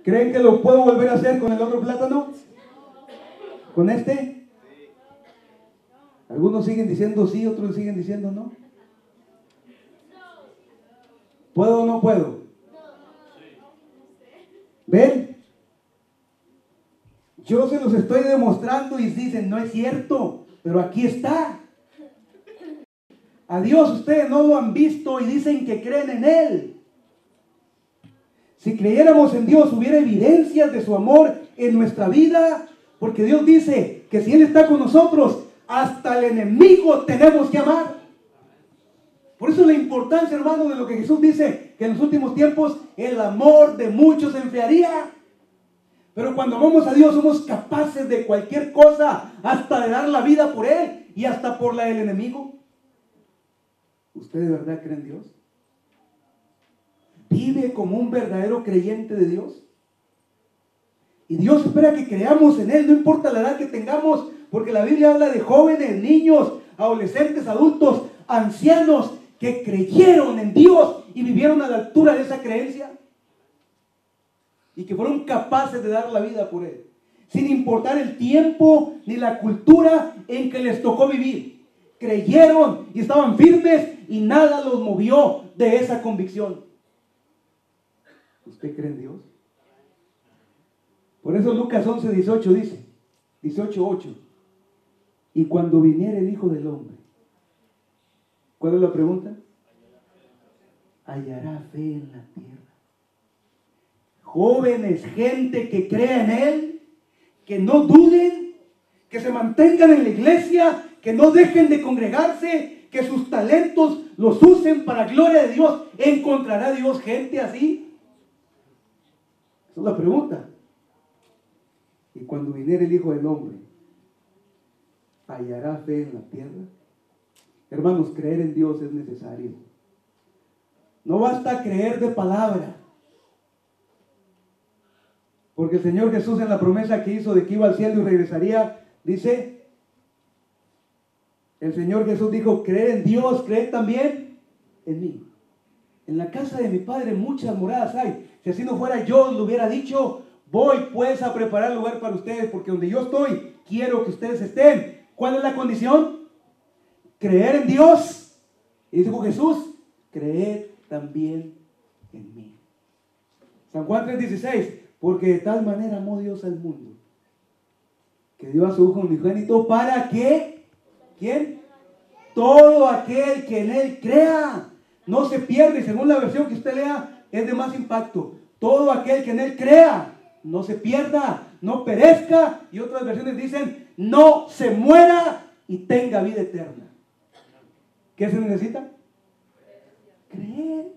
¿Creen que lo puedo volver a hacer con el otro plátano? ¿Con este? Algunos siguen diciendo sí, otros siguen diciendo no. ¿Puedo o no puedo? ¿Ven? Yo se los estoy demostrando y dicen, no es cierto, pero aquí está. A Dios ustedes no lo han visto y dicen que creen en Él. Si creyéramos en Dios, hubiera evidencias de su amor en nuestra vida, porque Dios dice que si Él está con nosotros, hasta el enemigo tenemos que amar. Por eso la importancia, hermano, de lo que Jesús dice, que en los últimos tiempos el amor de muchos se enfriaría. Pero cuando amamos a Dios, somos capaces de cualquier cosa, hasta de dar la vida por Él y hasta por la del enemigo. ¿Usted de verdad cree en Dios? ¿Vive como un verdadero creyente de Dios? Y Dios espera que creamos en Él, no importa la edad que tengamos, porque la Biblia habla de jóvenes, niños, adolescentes, adultos, ancianos, que creyeron en Dios y vivieron a la altura de esa creencia. Y que fueron capaces de dar la vida por Él, sin importar el tiempo ni la cultura en que les tocó vivir. Creyeron y estaban firmes y nada los movió de esa convicción. ¿Usted cree en Dios? Por eso Lucas 11:18 dice, 18:8, y cuando viniere el Hijo del Hombre, ¿cuál es la pregunta? ¿Hallará fe en la tierra? Jóvenes, gente que crea en Él, que no duden, que se mantengan en la iglesia, que no dejen de congregarse, que sus talentos los usen para gloria de Dios. ¿Encontrará Dios gente así? Esa es la pregunta. Y cuando viniere el Hijo del Hombre, ¿hallará fe en la tierra? Hermanos, creer en Dios es necesario. No basta creer de palabra. Porque el Señor Jesús, en la promesa que hizo de que iba al cielo y regresaría, dice, el Señor Jesús dijo, creer en Dios, creer también en mí. En la casa de mi Padre muchas moradas hay. Si así no fuera, yo lo hubiera dicho, voy pues a preparar lugar para ustedes, porque donde yo estoy, quiero que ustedes estén. ¿Cuál es la condición? Creer en Dios. Y dijo Jesús, creer también en mí. San Juan 3:16, porque de tal manera amó Dios al mundo, que dio a su Hijo unigénito para que, ¿quién? Todo aquel que en Él crea, no se pierde. Según la versión que usted lea, es de más impacto. Todo aquel que en Él crea, no se pierda, no perezca. Y otras versiones dicen, no se muera y tenga vida eterna. ¿Qué se necesita? Creer.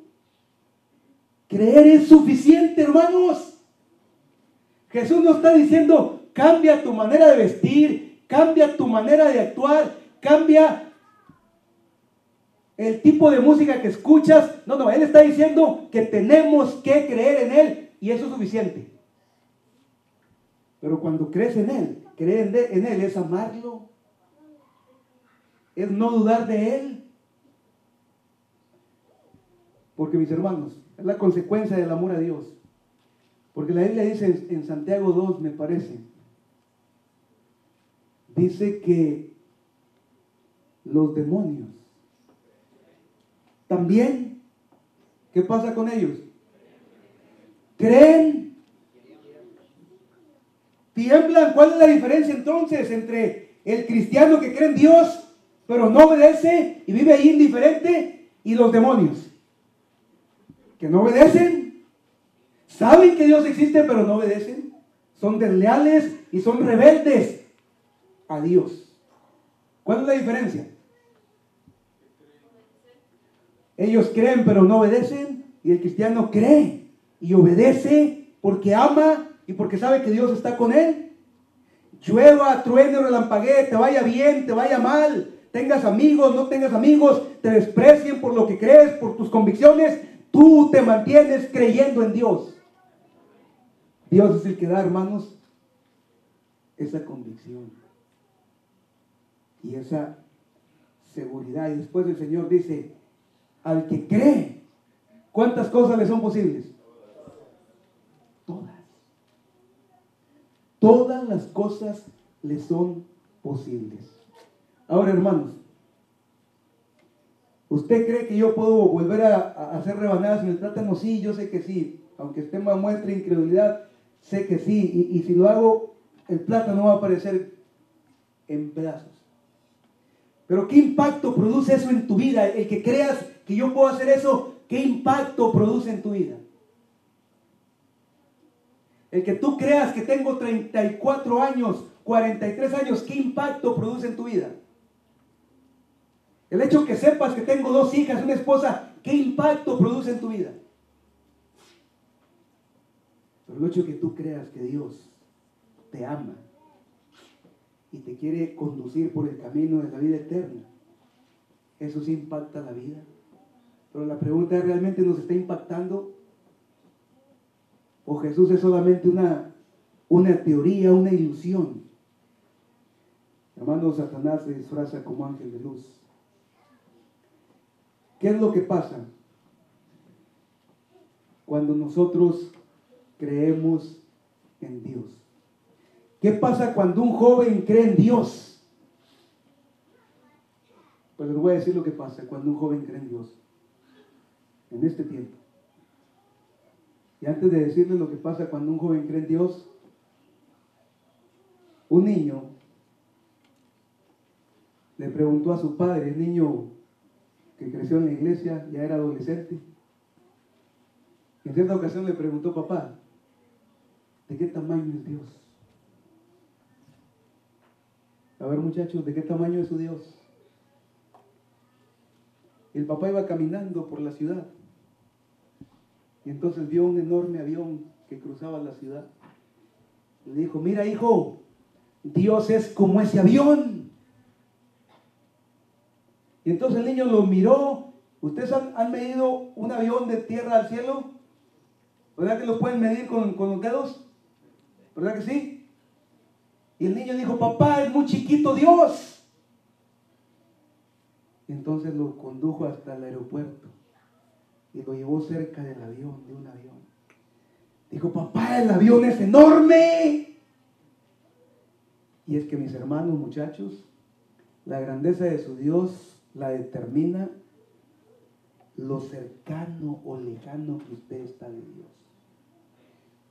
Creer es suficiente, hermanos. Jesús no está diciendo, cambia tu manera de vestir, cambia tu manera de actuar, cambia el tipo de música que escuchas. No, Él está diciendo que tenemos que creer en Él y eso es suficiente. Pero cuando crees en Él, creer en Él es amarlo, es no dudar de Él. Porque, mis hermanos, es la consecuencia del amor a Dios. Porque la Biblia dice en Santiago 2, me parece, dice que los demonios también, ¿qué pasa con ellos? Creen, tiemblan. ¿Cuál es la diferencia entonces entre el cristiano que cree en Dios, pero no obedece y vive ahí indiferente, y los demonios? Que no obedecen. Saben que Dios existe, pero no obedecen. Son desleales y son rebeldes a Dios. ¿Cuál es la diferencia? Ellos creen, pero no obedecen. Y el cristiano cree y obedece porque ama y porque sabe que Dios está con él. Llueva, truene, relampaguee, te vaya bien, te vaya mal, tengas amigos, no tengas amigos, te desprecien por lo que crees, por tus convicciones, tú te mantienes creyendo en Dios. Dios es el que da, hermanos, esa convicción y esa seguridad. Y después el Señor dice, al que cree, ¿cuántas cosas le son posibles? Todas. todas las cosas le son posibles. Ahora, hermanos, ¿usted cree que yo puedo volver a hacer rebanadas en el plátano? Sí, yo sé que sí. Aunque usted me muestre incredulidad, sé que sí. Y si lo hago, el plátano va a aparecer en pedazos. Pero ¿qué impacto produce eso en tu vida? El que creas que yo puedo hacer eso, ¿qué impacto produce en tu vida? El que tú creas que tengo 34 años, 43 años, ¿qué impacto produce en tu vida? El hecho que sepas que tengo 2 hijas, una esposa, ¿qué impacto produce en tu vida? Pero el hecho que tú creas que Dios te ama y te quiere conducir por el camino de la vida eterna, eso sí impacta la vida. Pero la pregunta es, ¿realmente nos está impactando? ¿O Jesús es solamente una teoría, una ilusión? Hermano, Satanás se disfraza como ángel de luz. ¿Qué es lo que pasa cuando nosotros creemos en Dios? ¿Qué pasa cuando un joven cree en Dios? Pues les voy a decir lo que pasa cuando un joven cree en Dios en este tiempo. Y antes de decirles lo que pasa cuando un joven cree en Dios, un niño le preguntó a su padre, el niño que creció en la iglesia, ya era adolescente. En cierta ocasión le preguntó: papá, ¿de qué tamaño es Dios? A ver, muchachos, ¿de qué tamaño es su Dios? El papá iba caminando por la ciudad y entonces vio un enorme avión que cruzaba la ciudad. Le dijo: mira, hijo, Dios es como ese avión. Y entonces el niño lo miró. ¿Ustedes han medido un avión de tierra al cielo? ¿Verdad que lo pueden medir con los dedos? ¿Verdad que sí? Y el niño dijo: papá, es muy chiquito Dios. Y entonces lo condujo hasta el aeropuerto y lo llevó cerca del avión, de un avión. Dijo: papá, el avión es enorme. Y es que, mis hermanos, muchachos, la grandeza de su Dios la determina lo cercano o lejano que usted está de Dios.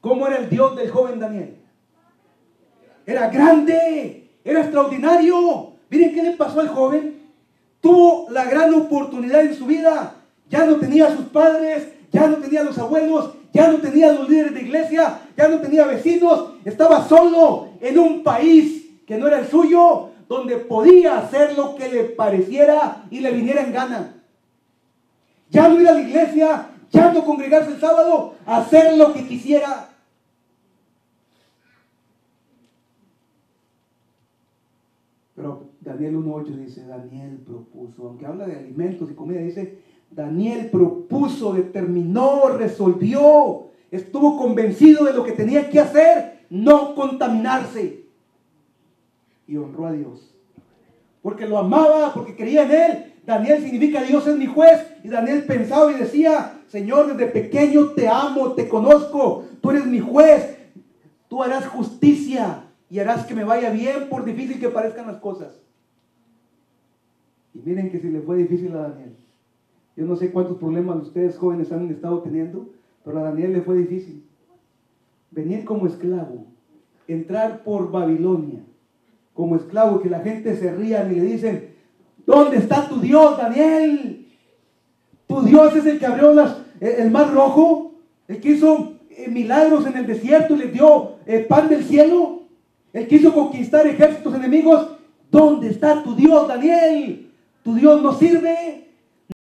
¿Cómo era el Dios del joven Daniel? Era grande, era extraordinario. Miren qué le pasó al joven. Tuvo la gran oportunidad en su vida. Ya no tenía a sus padres, ya no tenía a los abuelos, ya no tenía a los líderes de iglesia, ya no tenía vecinos. Estaba solo en un país que no era el suyo, donde podía hacer lo que le pareciera y le viniera en gana. Ya no ir a la iglesia, ya no congregarse el sábado, hacer lo que quisiera. Pero Daniel 1:8 dice: Daniel propuso, aunque habla de alimentos y comida, dice: Daniel propuso, determinó, resolvió, estuvo convencido de lo que tenía que hacer, no contaminarse. Y honró a Dios, porque lo amaba, porque creía en Él. Daniel significa: Dios es mi juez. Y Daniel pensaba y decía: Señor, desde pequeño te amo, te conozco, tú eres mi juez, tú harás justicia y harás que me vaya bien, por difícil que parezcan las cosas. Y miren que si le fue difícil a Daniel. Yo no sé cuántos problemas ustedes jóvenes han estado teniendo, pero a Daniel le fue difícil. Venir como esclavo, entrar por Babilonia como esclavo, que la gente se ría y le dicen: ¿dónde está tu Dios, Daniel? Tu Dios es el que abrió el mar rojo, el que hizo milagros en el desierto y les dio pan del cielo, el que hizo conquistar ejércitos enemigos. ¿Dónde está tu Dios, Daniel? Tu Dios no sirve.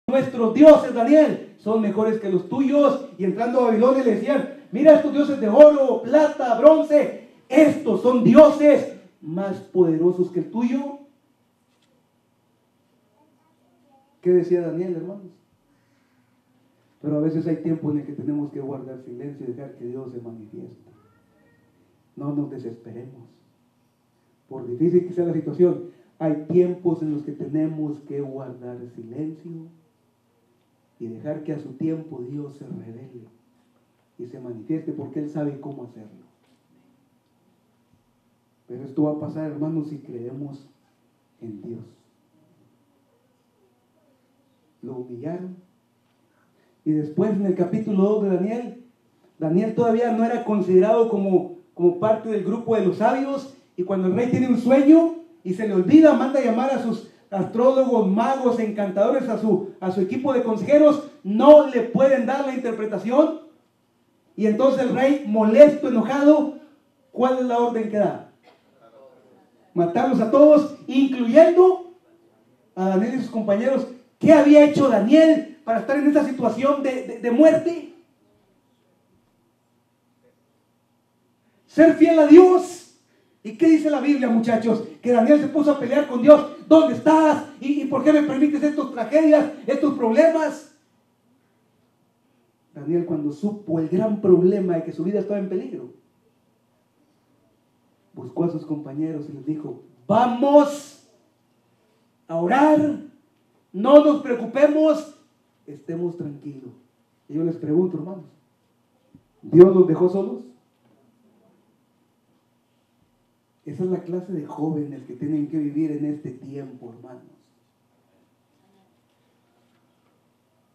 Nuestros dioses, Daniel, son mejores que los tuyos. Y entrando a Babilonia le decían: mira, estos dioses de oro, plata, bronce, estos son dioses más poderosos que el tuyo. ¿Qué decía Daniel, hermanos? Pero a veces hay tiempo en el que tenemos que guardar silencio y dejar que Dios se manifieste. No nos desesperemos. Por difícil que sea la situación, hay tiempos en los que tenemos que guardar silencio y dejar que a su tiempo Dios se revele y se manifieste, porque Él sabe cómo hacerlo. Pero esto va a pasar, hermanos, si creemos en Dios. Lo humillaron. Y después en el capítulo 2 de Daniel, Daniel todavía no era considerado como parte del grupo de los sabios. Y cuando el rey tiene un sueño y se le olvida, manda a llamar a sus astrólogos, magos, encantadores, a su equipo de consejeros. No le pueden dar la interpretación. Y entonces el rey, molesto, enojado, ¿cuál es la orden que da? Matarlos a todos, incluyendo a Daniel y sus compañeros. ¿Qué había hecho Daniel para estar en esa situación de muerte? Ser fiel a Dios. ¿Y qué dice la Biblia, muchachos? Que Daniel se puso a pelear con Dios. ¿Dónde estás? ¿Y por qué me permites estas tragedias, estos problemas? Daniel, cuando supo el gran problema de que su vida estaba en peligro, buscó a sus compañeros y les dijo: vamos a orar, no nos preocupemos, estemos tranquilos. Y yo les pregunto, hermanos, ¿Dios los dejó solos? Esa es la clase de jóvenes que tienen que vivir en este tiempo, hermanos.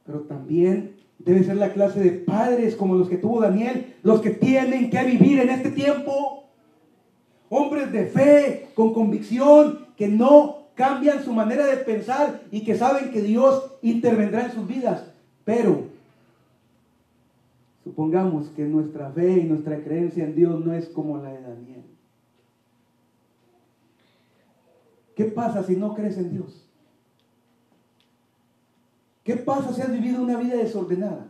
Pero también debe ser la clase de padres como los que tuvo Daniel, los que tienen que vivir en este tiempo. Hombres de fe, con convicción, que no cambian su manera de pensar y que saben que Dios intervendrá en sus vidas. Pero supongamos que nuestra fe y nuestra creencia en Dios no es como la de Daniel. ¿Qué pasa si no crees en Dios? ¿Qué pasa si has vivido una vida desordenada?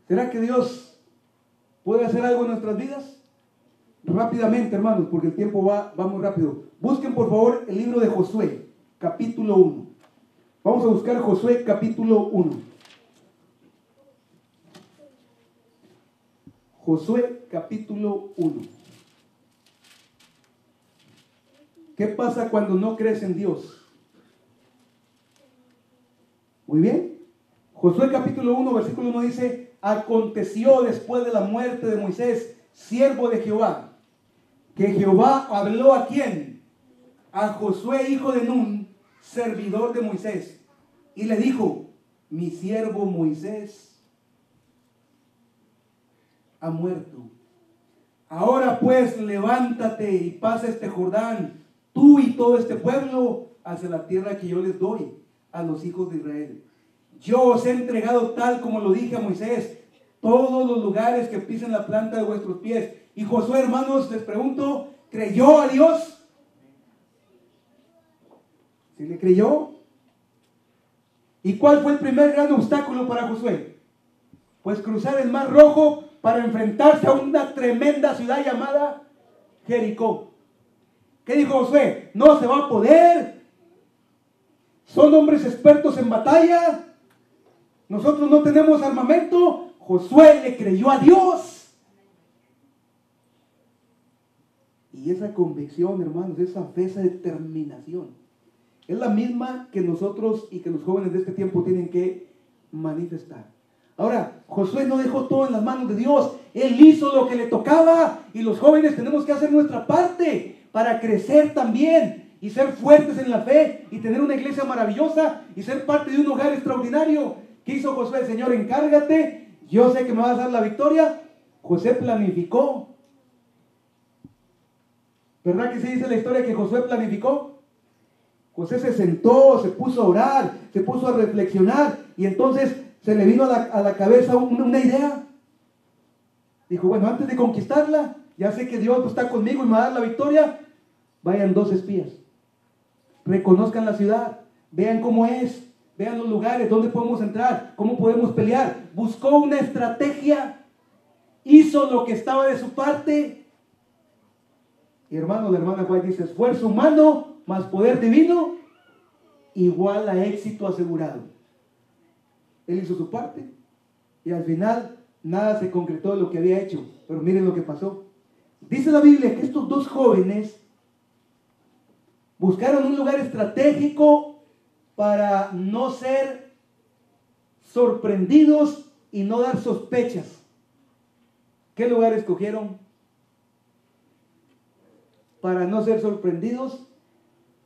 ¿Será que Dios puede hacer algo en nuestras vidas? Rápidamente, hermanos, porque el tiempo va muy rápido. Busquen, por favor, el libro de Josué, capítulo 1. Vamos a buscar Josué, capítulo 1. Josué, capítulo 1. ¿Qué pasa cuando no crees en Dios? Muy bien. Josué capítulo 1, versículo 1 dice: aconteció después de la muerte de Moisés, siervo de Jehová, que Jehová habló ¿a quién? A Josué, hijo de Nun, servidor de Moisés, y le dijo: mi siervo Moisés ha muerto. Ahora pues levántate y pasa este Jordán, tú y todo este pueblo, hacia la tierra que yo les doy a los hijos de Israel. Yo os he entregado, tal como lo dije a Moisés, todos los lugares que pisen la planta de vuestros pies. Y Josué, hermanos, les pregunto, ¿creyó a Dios? ¿Sí le creyó? ¿Y cuál fue el primer gran obstáculo para Josué? Pues cruzar el Mar Rojo para enfrentarse a una tremenda ciudad llamada Jericó. ¿Qué dijo Josué? No se va a poder. Son hombres expertos en batalla. Nosotros no tenemos armamento. Josué le creyó a Dios. Y esa convicción, hermanos, esa fe, esa determinación, es la misma que nosotros y que los jóvenes de este tiempo tienen que manifestar. Ahora, Josué no dejó todo en las manos de Dios. Él hizo lo que le tocaba. Y los jóvenes tenemos que hacer nuestra parte para crecer también y ser fuertes en la fe y tener una iglesia maravillosa y ser parte de un hogar extraordinario. ¿Qué hizo Josué? Señor, encárgate, yo sé que me vas a dar la victoria. Josué planificó. ¿Verdad que se dice la historia que Josué planificó? José se sentó, se puso a orar, se puso a reflexionar y entonces se le vino a la cabeza una idea. Dijo, bueno, antes de conquistarla, ya sé que Dios está conmigo y me va a dar la victoria. Vayan 2 espías, reconozcan la ciudad, vean cómo es, vean los lugares, dónde podemos entrar, cómo podemos pelear. Buscó una estrategia, hizo lo que estaba de su parte. Y hermano, la hermana White dice: esfuerzo humano más poder divino igual a éxito asegurado. Él hizo su parte y al final nada se concretó de lo que había hecho. Pero miren lo que pasó. Dice la Biblia que estos 2 jóvenes buscaron un lugar estratégico para no ser sorprendidos y no dar sospechas. ¿Qué lugar escogieron? para no ser sorprendidos,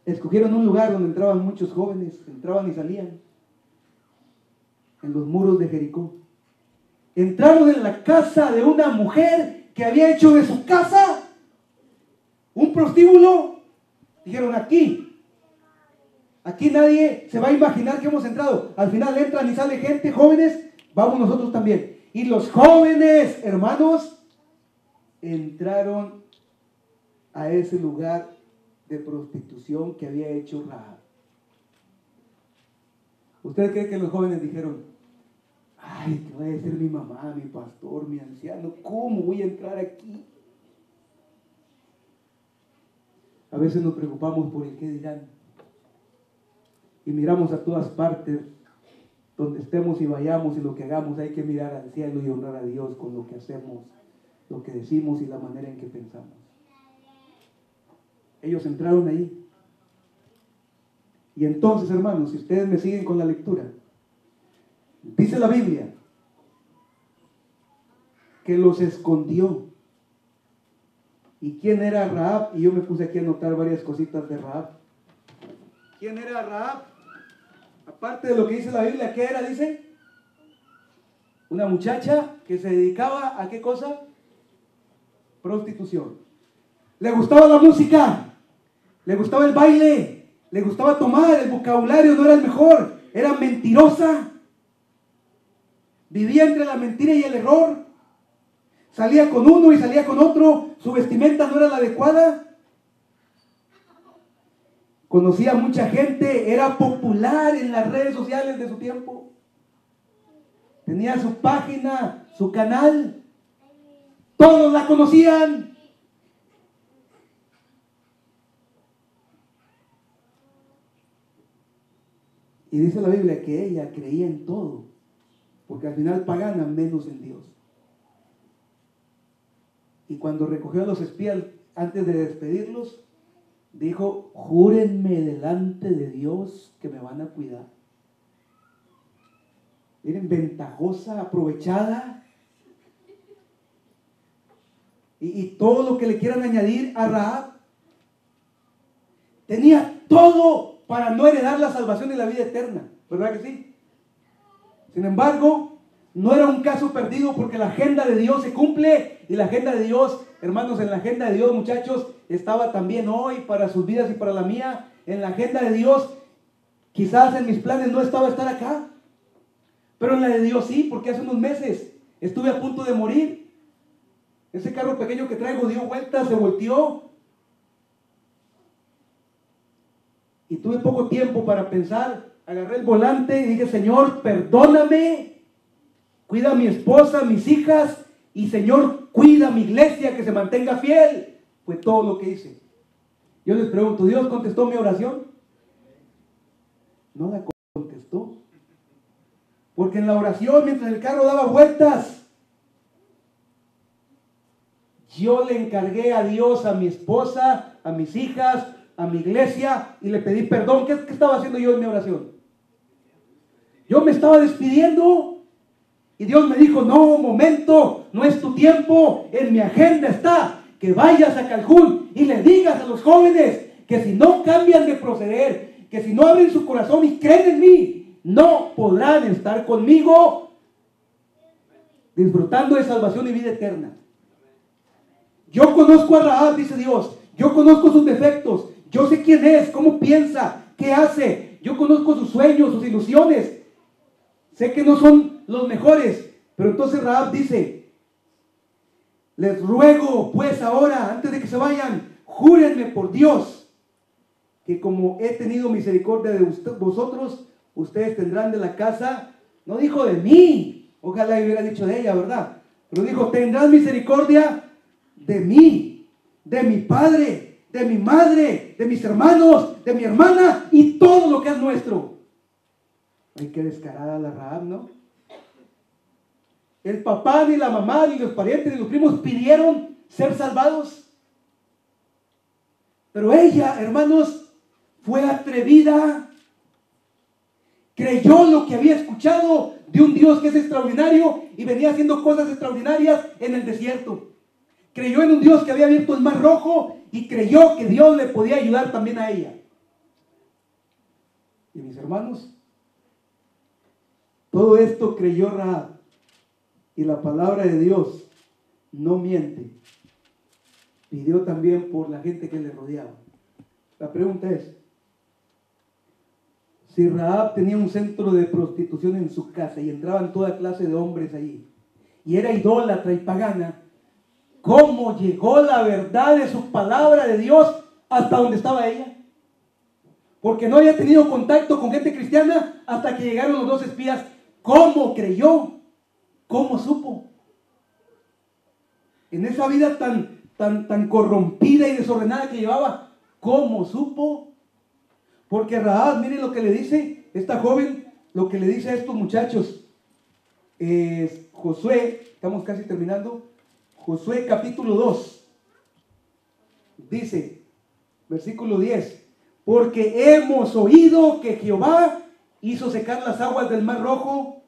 escogieron un lugar donde entraban muchos jóvenes, entraban y salían, en los muros de Jericó. Entraron en la casa de una mujer que había hecho de su casa un prostíbulo. Dijeron, aquí nadie se va a imaginar que hemos entrado. Al final entran y sale gente, jóvenes, vamos nosotros también. Y los jóvenes, hermanos, entraron a ese lugar de prostitución que había hecho Rahab. ¿Usted cree que los jóvenes dijeron, ay, que vaya a ser mi mamá, mi pastor, mi anciano, ¿cómo voy a entrar aquí? A veces nos preocupamos por el qué dirán y miramos a todas partes. Donde estemos y vayamos y lo que hagamos, hay que mirar al cielo y honrar a Dios con lo que hacemos, lo que decimos y la manera en que pensamos. Ellos entraron ahí. Y entonces, hermanos, si ustedes me siguen con la lectura, dice la Biblia que los escondió. ¿Y quién era Rahab? Y yo me puse aquí a anotar varias cositas de Rahab. ¿Quién era Rahab? Aparte de lo que dice la Biblia, ¿qué era? Dice, una muchacha que se dedicaba a ¿qué cosa? Prostitución. Le gustaba la música, le gustaba el baile, le gustaba tomar, el vocabulario no era el mejor, era mentirosa. Vivía entre la mentira y el error. Salía con uno y salía con otro, su vestimenta no era la adecuada. Conocía a mucha gente, era popular en las redes sociales de su tiempo. Tenía su página, su canal. Todos la conocían. Y dice la Biblia que ella creía en todo, porque al final pagana menos en Dios. Y cuando recogió a los espías antes de despedirlos, dijo, júrenme delante de Dios que me van a cuidar. Miren, ventajosa, aprovechada. Y todo lo que le quieran añadir a Rahab. Tenía todo para no heredar la salvación y la vida eterna. ¿Verdad que sí? Sin embargo, no era un caso perdido porque la agenda de Dios se cumple. Y la agenda de Dios, hermanos, en la agenda de Dios, muchachos, estaba también hoy para sus vidas y para la mía. En la agenda de Dios, quizás en mis planes no estaba estar acá, pero en la de Dios sí, porque hace unos meses estuve a punto de morir. Ese carro pequeño que traigo dio vueltas, se volteó. Y tuve poco tiempo para pensar. Agarré el volante y dije, Señor, perdóname. Cuida a mi esposa, a mis hijas. Y Señor, cuida a mi iglesia, que se mantenga fiel. Fue todo lo que hice. Yo les pregunto, ¿Dios contestó mi oración? No la contestó. Porque en la oración, mientras el carro daba vueltas, yo le encargué a Dios, a mi esposa, a mis hijas, a mi iglesia, y le pedí perdón. ¿Qué estaba haciendo yo en mi oración? Yo me estaba despidiendo. Y Dios me dijo, no, momento, no es tu tiempo. En mi agenda está que vayas a Cancún y le digas a los jóvenes que si no cambian de proceder, que si no abren su corazón y creen en mí, no podrán estar conmigo disfrutando de salvación y vida eterna. Yo conozco a Rahab, dice Dios. Yo conozco sus defectos. Yo sé quién es, cómo piensa, qué hace. Yo conozco sus sueños, sus ilusiones. Sé que no son los mejores. Pero entonces Rahab dice, les ruego pues ahora, antes de que se vayan, júrenme por Dios, que como he tenido misericordia de vosotros, ustedes tendrán de la casa, no dijo de mí, ojalá hubiera dicho de ella, ¿verdad? Pero dijo, tendrán misericordia de mí, de mi padre, de mi madre, de mis hermanos, de mi hermana y todo lo que es nuestro. Ay, qué descarada la Rahab, ¿no? El papá, ni la mamá, ni los parientes, ni los primos pidieron ser salvados. Pero ella, hermanos, fue atrevida. Creyó lo que había escuchado de un Dios que es extraordinario y venía haciendo cosas extraordinarias en el desierto. creyó en un Dios que había abierto el mar rojo y creyó que Dios le podía ayudar también a ella. Y mis hermanos, todo esto creyó Rahab, y la palabra de Dios no miente. Pidió también por la gente que le rodeaba. La pregunta es, si Rahab tenía un centro de prostitución en su casa y entraban toda clase de hombres allí, y era idólatra y pagana, ¿cómo llegó la verdad de su palabra de Dios hasta donde estaba ella? Porque no había tenido contacto con gente cristiana hasta que llegaron los dos espías. ¿Cómo creyó? ¿Cómo supo? En esa vida tan corrompida y desordenada que llevaba, ¿cómo supo? Porque Rahab, miren lo que le dice esta joven, lo que le dice a estos muchachos. Josué, estamos casi terminando. Josué capítulo 2. Dice, versículo 10. Porque hemos oído que Jehová hizo secar las aguas del mar rojo.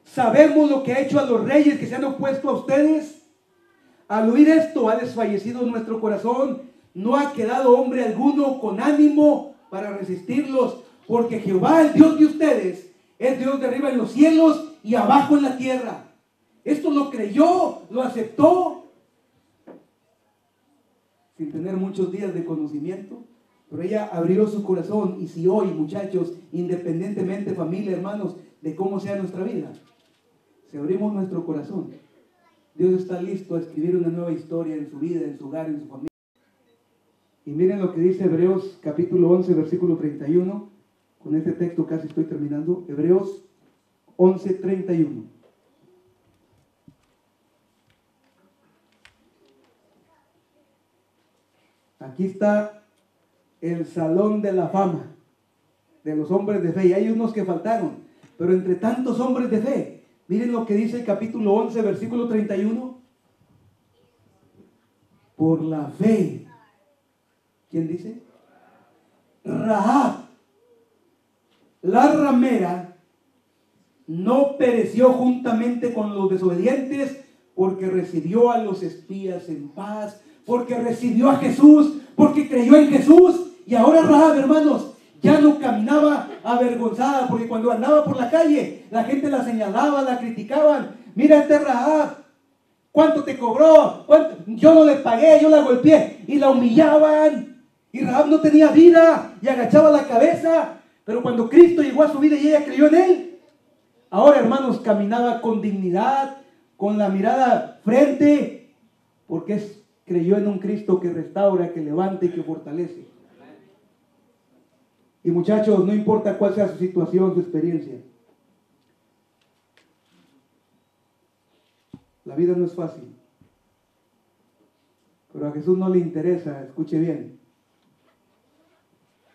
Sabemos lo que ha hecho a los reyes que se han opuesto a ustedes. Al oír esto ha desfallecido nuestro corazón. No ha quedado hombre alguno con ánimo para resistirlos. Porque Jehová, el Dios de ustedes, es Dios de arriba en los cielos y abajo en la tierra. Esto lo creyó, lo aceptó, sin tener muchos días de conocimiento. Pero ella abrió su corazón. Y si hoy, muchachos, independientemente, familia, hermanos, de cómo sea nuestra vida, si abrimos nuestro corazón, Dios está listo a escribir una nueva historia en su vida, en su hogar, en su familia. Y miren lo que dice Hebreos capítulo 11, versículo 31. Con este texto casi estoy terminando. Hebreos 11, 31. Aquí está el salón de la fama de los hombres de fe. Y hay unos que faltaron, pero entre tantos hombres de fe, miren lo que dice el capítulo 11, versículo 31. Por la fe. ¿Quién dice? Rahab, la ramera, no pereció juntamente con los desobedientes, porque recibió a los espías en paz, porque recibió a Jesús, porque creyó en Jesús. Y ahora Rahab, hermanos, ya no caminaba avergonzada, porque cuando andaba por la calle, la gente la señalaba, la criticaban. Mira este Rahab, ¿cuánto te cobró? ¿Cuánto? Yo no le pagué, yo la golpeé. Y la humillaban. Y Rahab no tenía vida y agachaba la cabeza. Pero cuando Cristo llegó a su vida y ella creyó en Él, ahora, hermanos, caminaba con dignidad, con la mirada frente, porque creyó en un Cristo que restaura, que levanta y que fortalece. Y muchachos, no importa cuál sea su situación, su experiencia, la vida no es fácil. Pero a Jesús no le interesa, escuche bien.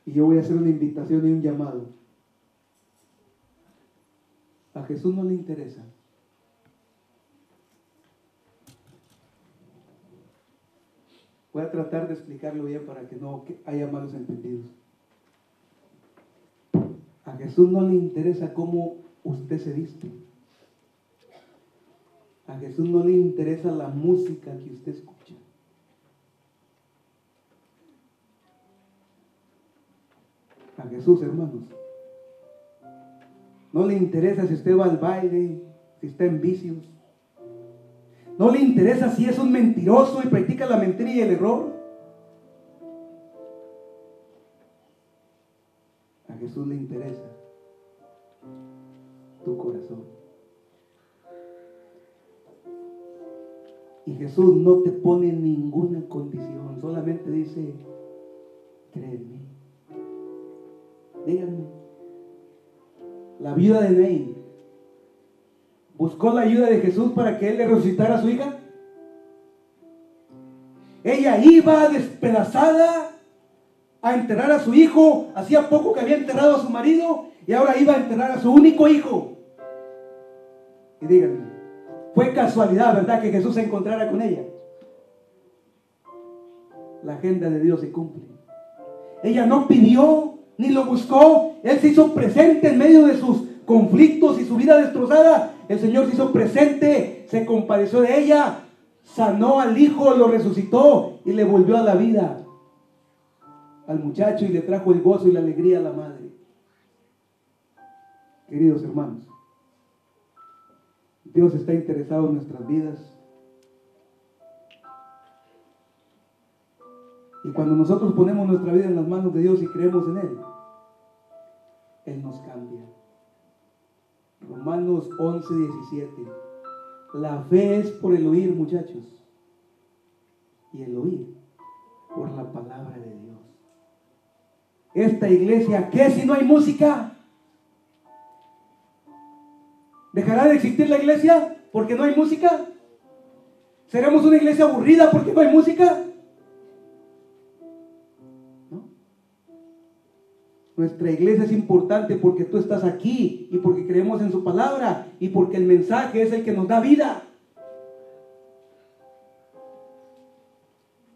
Y yo voy a hacer una invitación y un llamado. A Jesús no le interesa voy a tratar de explicarlo bien para que no haya malos entendidos. A Jesús no le interesa cómo usted se viste. A Jesús no le interesa la música que usted escucha. A Jesús, hermanos, no le interesa si usted va al baile, si está en vicios. No le interesa si es un mentiroso y practica la mentira y el error. A Jesús le interesa tu corazón. Y Jesús no te pone ninguna condición, solamente dice, cree en mí. Díganme, la viuda de Naín buscó la ayuda de Jesús para que Él le resucitara a su hija. Ella iba despedazada a enterrar a su hijo. Hacía poco que había enterrado a su marido y ahora iba a enterrar a su único hijo. Y díganme, fue casualidad, ¿verdad?, que Jesús se encontrara con ella. La agenda de Dios se cumple. Ella no pidió ni lo buscó. Él se hizo presente en medio de sus conflictos y su vida destrozada. El Señor se hizo presente, se compadeció de ella. sanó al hijo, lo resucitó y le volvió a la vida al muchacho y le trajo el gozo y la alegría a la madre. Queridos hermanos, Dios está interesado en nuestras vidas. Y cuando nosotros ponemos nuestra vida en las manos de Dios y creemos en Él, Él nos cambia. Romanos 11:17. La fe es por el oír, muchachos. Y el oír por la palabra de Dios. Esta iglesia, ¿qué si no hay música? ¿Dejará de existir la iglesia porque no hay música? ¿Seremos una iglesia aburrida porque no hay música? ¿No? Nuestra iglesia es importante porque tú estás aquí y porque creemos en su palabra y porque el mensaje es el que nos da vida.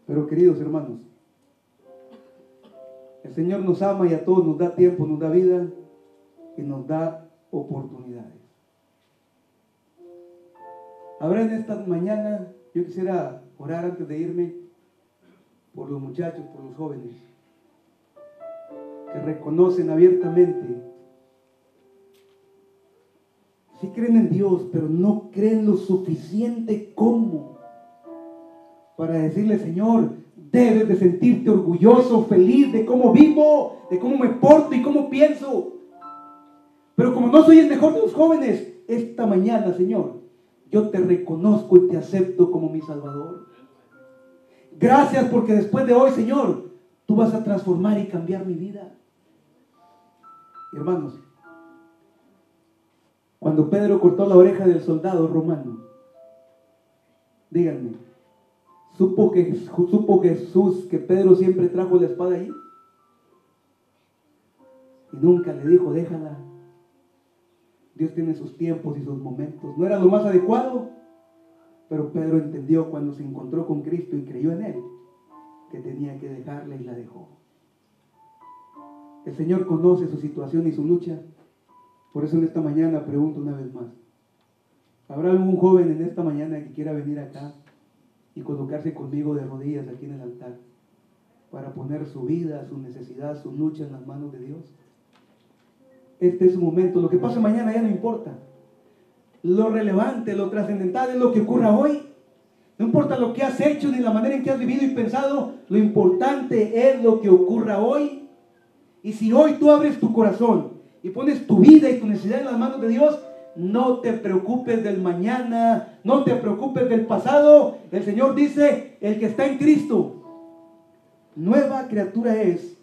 Pero queridos hermanos, el Señor nos ama y a todos nos da tiempo, nos da vida y nos da oportunidades. Ahora en esta mañana yo quisiera orar antes de irme por los muchachos, por los jóvenes que reconocen abiertamente, sí creen en Dios, pero no creen lo suficiente como para decirle: Señor, debes de sentirte orgulloso, feliz de cómo vivo, de cómo me porto y cómo pienso. Pero como no soy el mejor de los jóvenes, esta mañana, Señor, yo te reconozco y te acepto como mi Salvador. Gracias porque después de hoy, Señor, tú vas a transformar y cambiar mi vida. Hermanos, cuando Pedro cortó la oreja del soldado romano, díganme, ¿supo Jesús que Pedro siempre trajo la espada ahí? Y nunca le dijo: déjala. Dios tiene sus tiempos y sus momentos. No era lo más adecuado, pero Pedro entendió cuando se encontró con Cristo y creyó en Él, que tenía que dejarla y la dejó. El Señor conoce su situación y su lucha. Por eso en esta mañana pregunto una vez más: ¿habrá algún joven en esta mañana que quiera venir acá y colocarse conmigo de rodillas aquí en el altar para poner su vida, su necesidad, su lucha en las manos de Dios? Este es su momento. Lo que pase mañana ya no importa. Lo relevante, lo trascendental es lo que ocurra hoy. No importa lo que has hecho ni la manera en que has vivido y pensado, lo importante es lo que ocurra hoy. Y si hoy tú abres tu corazón y pones tu vida y tu necesidad en las manos de Dios, no te preocupes del mañana, no te preocupes del pasado. El Señor dice: el que está en Cristo, nueva criatura es.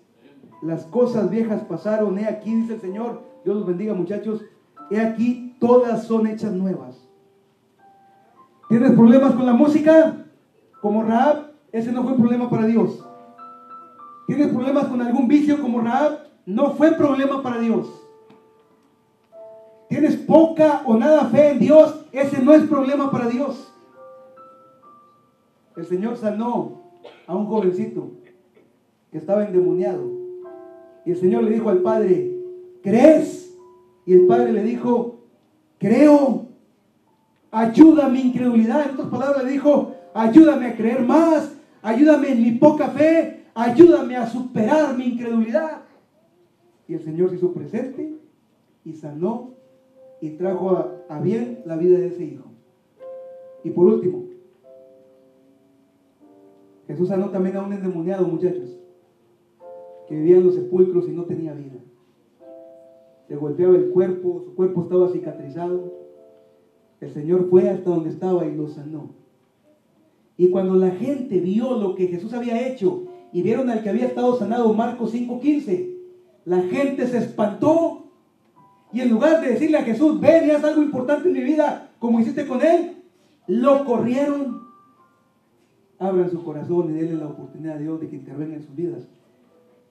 Las cosas viejas pasaron, he aquí, dice el Señor. Dios los bendiga, muchachos. He aquí, todas son hechas nuevas. ¿Tienes problemas con la música? Como Rahab, ese no fue un problema para Dios. ¿Tienes problemas con algún vicio como Rahab? No fue problema para Dios. ¿Tienes poca o nada fe en Dios? Ese no es problema para Dios. El Señor sanó a un jovencito que estaba endemoniado. Y el Señor le dijo al padre: ¿crees? Y el padre le dijo: creo. Ayuda mi incredulidad. En otras palabras le dijo: ayúdame a creer más, ayúdame en mi poca fe, ayúdame a superar mi incredulidad. Y el Señor se hizo presente y sanó y trajo a bien la vida de ese hijo. Y por último, Jesús sanó también a un endemoniado, muchachos, que vivía en los sepulcros y no tenía vida. Le golpeaba el cuerpo, su cuerpo estaba cicatrizado. El Señor fue hasta donde estaba y lo sanó. Y cuando la gente vio lo que Jesús había hecho y vieron al que había estado sanado, Marcos 5:15, la gente se espantó. Y en lugar de decirle a Jesús: ven y haz algo importante en mi vida, como hiciste con él, lo corrieron. Abran su corazón y denle la oportunidad a Dios de que intervenga en sus vidas.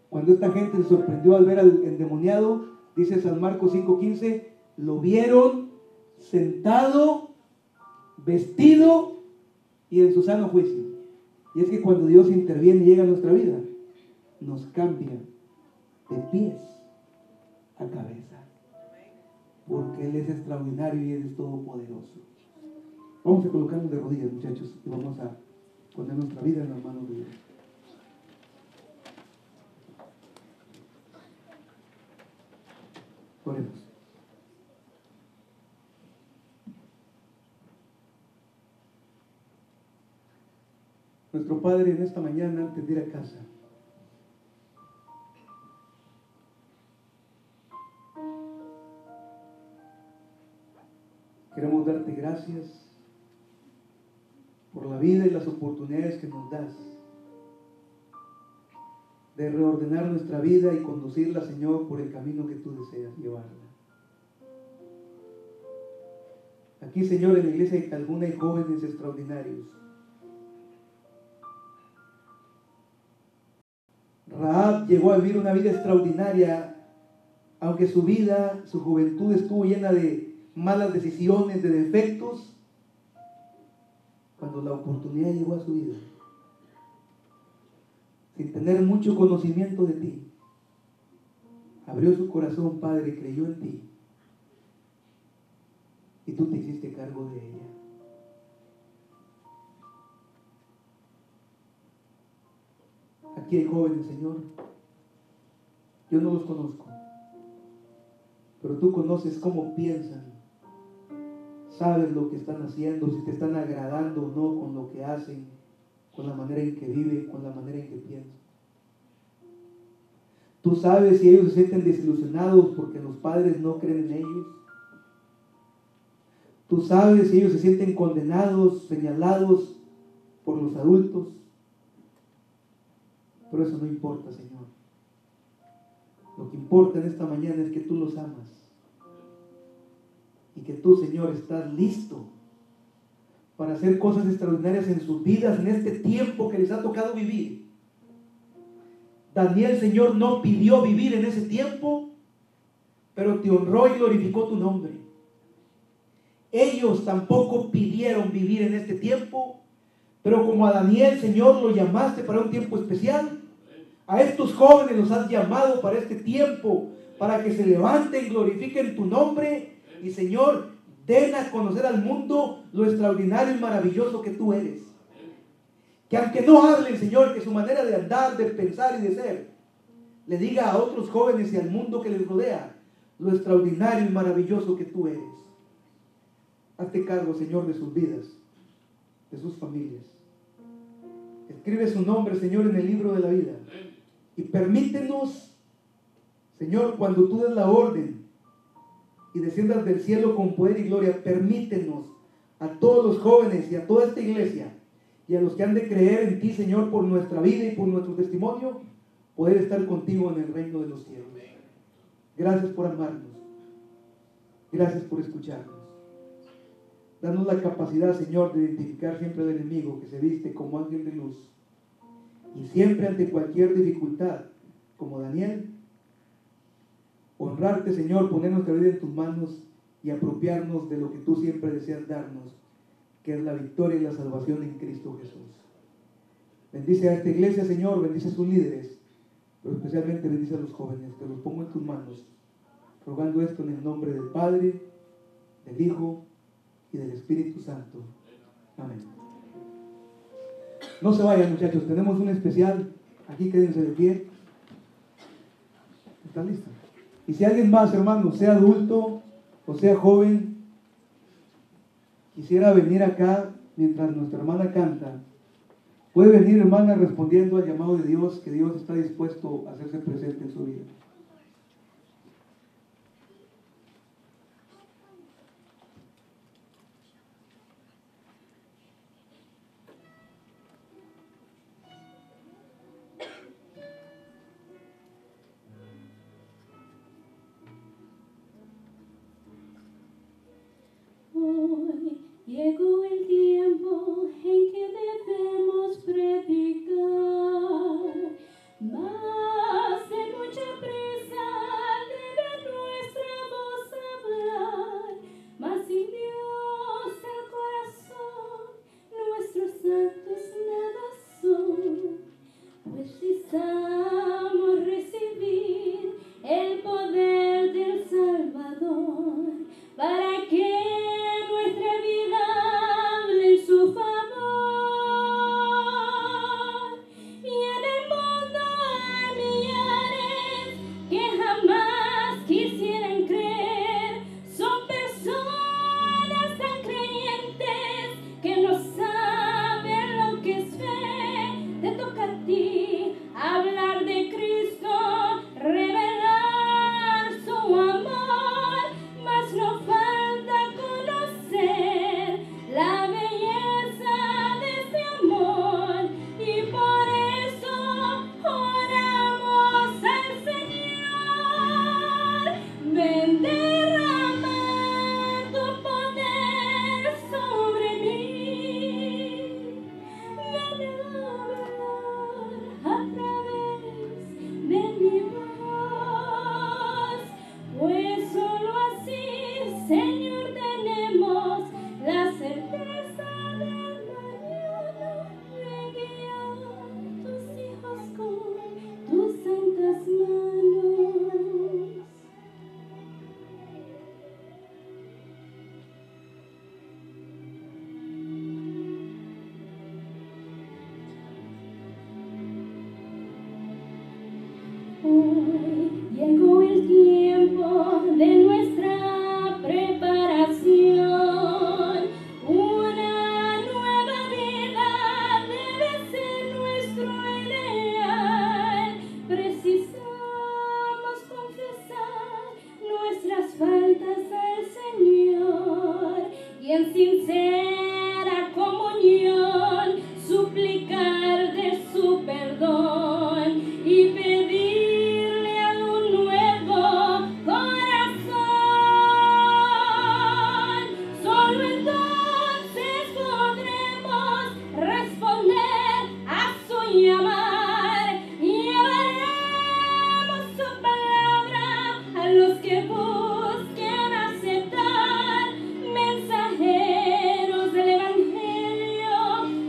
Cuando esta gente se sorprendió al ver al endemoniado, dice San Marcos 5:15, lo vieron sentado, vestido y en su sano juicio. Y es que cuando Dios interviene y llega a nuestra vida, nos cambia de pies a cabeza. Porque Él es extraordinario y Él es todopoderoso. Vamos a colocarnos de rodillas, muchachos, y vamos a poner nuestra vida en las manos de Dios. Oremos. Nuestro Padre, en esta mañana, antes de ir a casa, queremos darte gracias por la vida y las oportunidades que nos das de reordenar nuestra vida y conducirla, Señor, por el camino que tú deseas llevarla. Aquí, Señor, en la iglesia de Calbuna hay jóvenes extraordinarios. Rahab llegó a vivir una vida extraordinaria, aunque su vida, su juventud estuvo llena de malas decisiones, de defectos. Cuando la oportunidad llegó a su vida, sin tener mucho conocimiento de ti, abrió su corazón, Padre, creyó en ti, y tú te hiciste cargo de ella. Aquí hay jóvenes, Señor, yo no los conozco, pero tú conoces cómo piensan, sabes lo que están haciendo, si te están agradando o no con lo que hacen, con la manera en que viven, con la manera en que piensan. Tú sabes si ellos se sienten desilusionados porque los padres no creen en ellos. Tú sabes si ellos se sienten condenados, señalados por los adultos. Pero eso no importa, Señor. Lo que importa en esta mañana es que tú los amas. Y que tú, Señor, estás listo para hacer cosas extraordinarias en sus vidas en este tiempo que les ha tocado vivir. Daniel, Señor, no pidió vivir en ese tiempo, pero te honró y glorificó tu nombre. Ellos tampoco pidieron vivir en este tiempo, pero como a Daniel, Señor, lo llamaste para un tiempo especial, a estos jóvenes los has llamado para este tiempo, para que se levanten, glorifiquen tu nombre y, Señor, den a conocer al mundo lo extraordinario y maravilloso que tú eres. Que aunque no hablen, Señor, que su manera de andar, de pensar y de ser, le diga a otros jóvenes y al mundo que les rodea lo extraordinario y maravilloso que tú eres. Hazte cargo, Señor, de sus vidas, de sus familias. Escribe su nombre, Señor, en el libro de la vida. Y permítenos, Señor, cuando tú des la orden y desciendas del cielo con poder y gloria, permítenos a todos los jóvenes y a toda esta iglesia y a los que han de creer en ti, Señor, por nuestra vida y por nuestro testimonio, poder estar contigo en el reino de los cielos. Gracias por amarnos. Gracias por escucharnos. Danos la capacidad, Señor, de identificar siempre al enemigo que se viste como ángel de luz. Y siempre ante cualquier dificultad, como Daniel, honrarte, Señor, poner nuestra vida en tus manos y apropiarnos de lo que tú siempre deseas darnos, que es la victoria y la salvación en Cristo Jesús. Bendice a esta iglesia, Señor, bendice a sus líderes, pero especialmente bendice a los jóvenes. Te los pongo en tus manos, rogando esto en el nombre del Padre, del Hijo y del Espíritu Santo. Amén. No se vayan, muchachos, tenemos un especial. Aquí quédense de pie. ¿Están listos? Y si alguien más, hermano, sea adulto o sea joven, quisiera venir acá mientras nuestra hermana canta, puede venir, hermana, respondiendo al llamado de Dios, que Dios está dispuesto a hacerse presente en su vida. Hoy llegó el tiempo en que debemos predicar, mas de mucha prisa debe nuestra voz hablar, mas sin Dios el corazón, nuestros actos nada son. Precisamos recibir el poder del Salvador para que nuestra vida en sincera comunión, suplicar de su perdón y pedirle a un nuevo corazón. Solo entonces podremos responder a su llamar y llevaremos su palabra a los que busquen aceptar, mensajeros del Evangelio.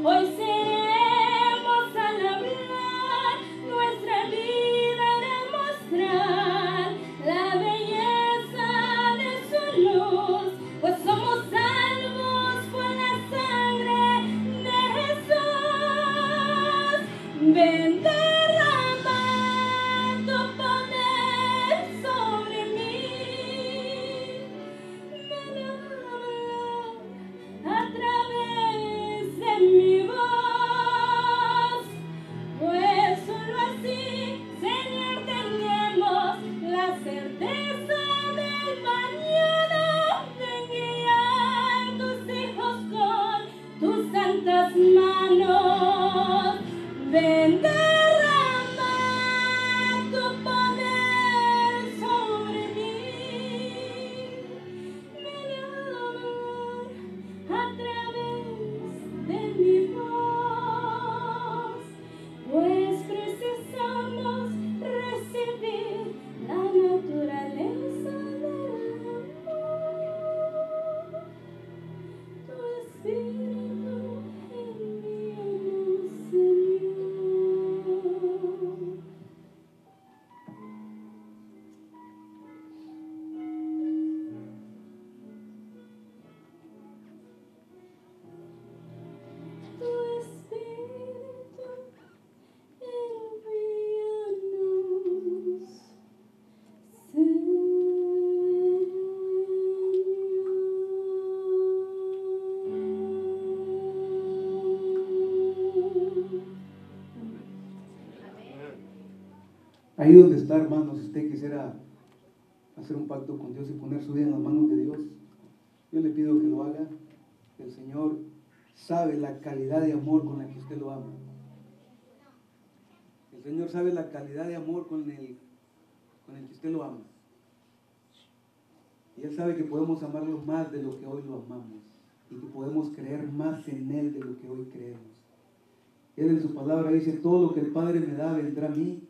Hoy seremos al hablar, nuestra vida hará mostrar la belleza de su luz, pues somos salvos por la sangre de Jesús. Ven, derrama tu poder sobre mí. Ven a hablar a través de mi voz, pues solo así, Señor, tenemos la certeza del mañana. Ven, guiar tus hijos con tus santas manos. Ven, derrama tu poder sobre mí. Ven a hablar a través de mi voz, pues precisamos recibir la naturaleza del amor. Tu Espíritu envíanos, Señor. Tu Espíritu envíanos, Ahí donde está, hermanos, si usted quisiera hacer un pacto con Dios y poner su vida en las manos de Dios, yo le pido que lo haga. El Señor sabe la calidad de amor con la que usted lo ama. El Señor sabe la calidad de amor con el que usted lo ama. Y Él sabe que podemos amarlo más de lo que hoy lo amamos y que podemos creer más en Él de lo que hoy creemos. Él en su palabra dice: todo lo que el Padre me da vendrá a mí,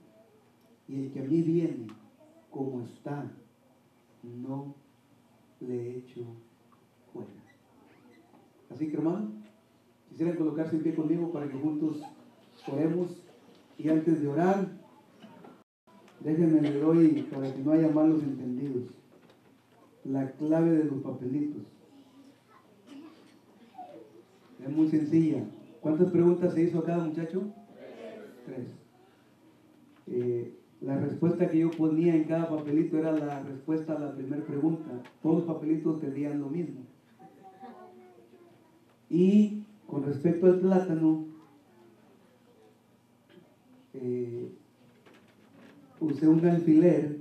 y el que a mí viene como está, no le echo fuera. Así que, hermano, quisieran colocarse en pie conmigo para que juntos oremos. Y antes de orar, déjenme le doy, para que no haya malos entendidos, la clave de los papelitos. Es muy sencilla. ¿Cuántas preguntas se hizo a cada muchacho? 3. La respuesta que yo ponía en cada papelito era la respuesta a la primera pregunta. Todos los papelitos tendrían lo mismo. Y con respecto al plátano, usé un alfiler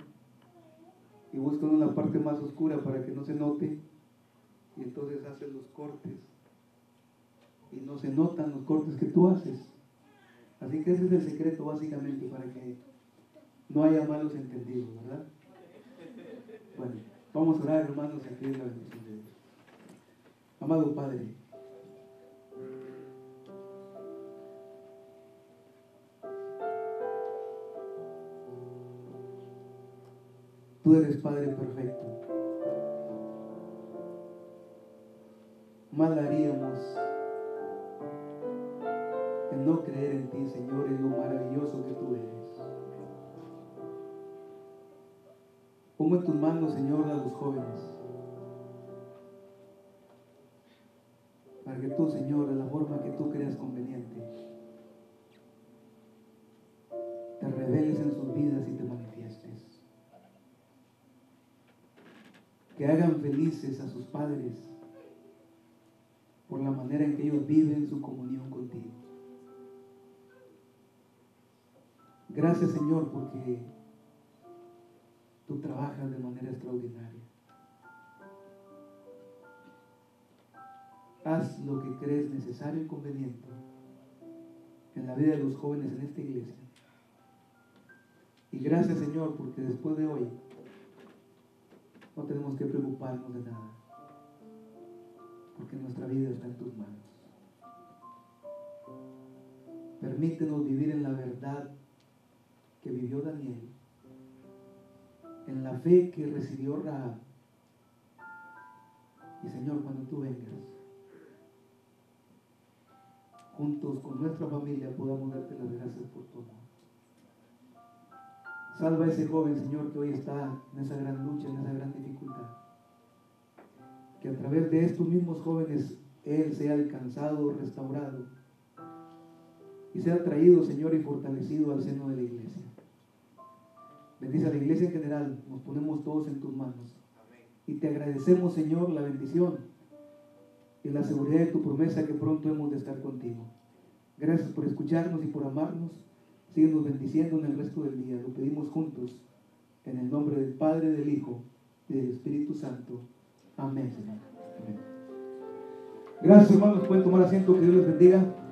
y busco en la parte más oscura para que no se note, y entonces haces los cortes y no se notan los cortes que tú haces. Así que ese es el secreto básicamente, para que no haya malos entendidos, ¿verdad? Bueno, vamos a orar, hermanos, y a pedir la bendición de Dios. Amado Padre, tú eres Padre perfecto. Mal haríamos en no creer en ti, Señor, en lo maravilloso que tú eres. Pongo en tus manos, Señor, a los jóvenes, para que tú, Señor, de la forma que tú creas conveniente, te reveles en sus vidas y te manifiestes. Que hagan felices a sus padres por la manera en que ellos viven su comunión contigo. Gracias, Señor, porque tú trabajas de manera extraordinaria. haz lo que crees necesario y conveniente en la vida de los jóvenes en esta iglesia. Y gracias, Señor, porque después de hoy no tenemos que preocuparnos de nada, porque nuestra vida está en tus manos. Permítenos vivir en la verdad que vivió Daniel, en la fe que recibió Rahab. Y Señor, cuando tú vengas, juntos con nuestra familia podamos darte las gracias por tu amor. Salva a ese joven, Señor, que hoy está en esa gran lucha, en esa gran dificultad. Que a través de estos mismos jóvenes él sea alcanzado, restaurado y sea traído, Señor, y fortalecido al seno de la iglesia. Bendice a la iglesia en general, nos ponemos todos en tus manos. Y te agradecemos, Señor, la bendición y la seguridad de tu promesa que pronto hemos de estar contigo. Gracias por escucharnos y por amarnos. Síguenos bendiciendo en el resto del día. Lo pedimos juntos, en el nombre del Padre, del Hijo y del Espíritu Santo. Amén, Señor. Amén. Gracias, hermanos. Pueden tomar asiento. Que Dios les bendiga.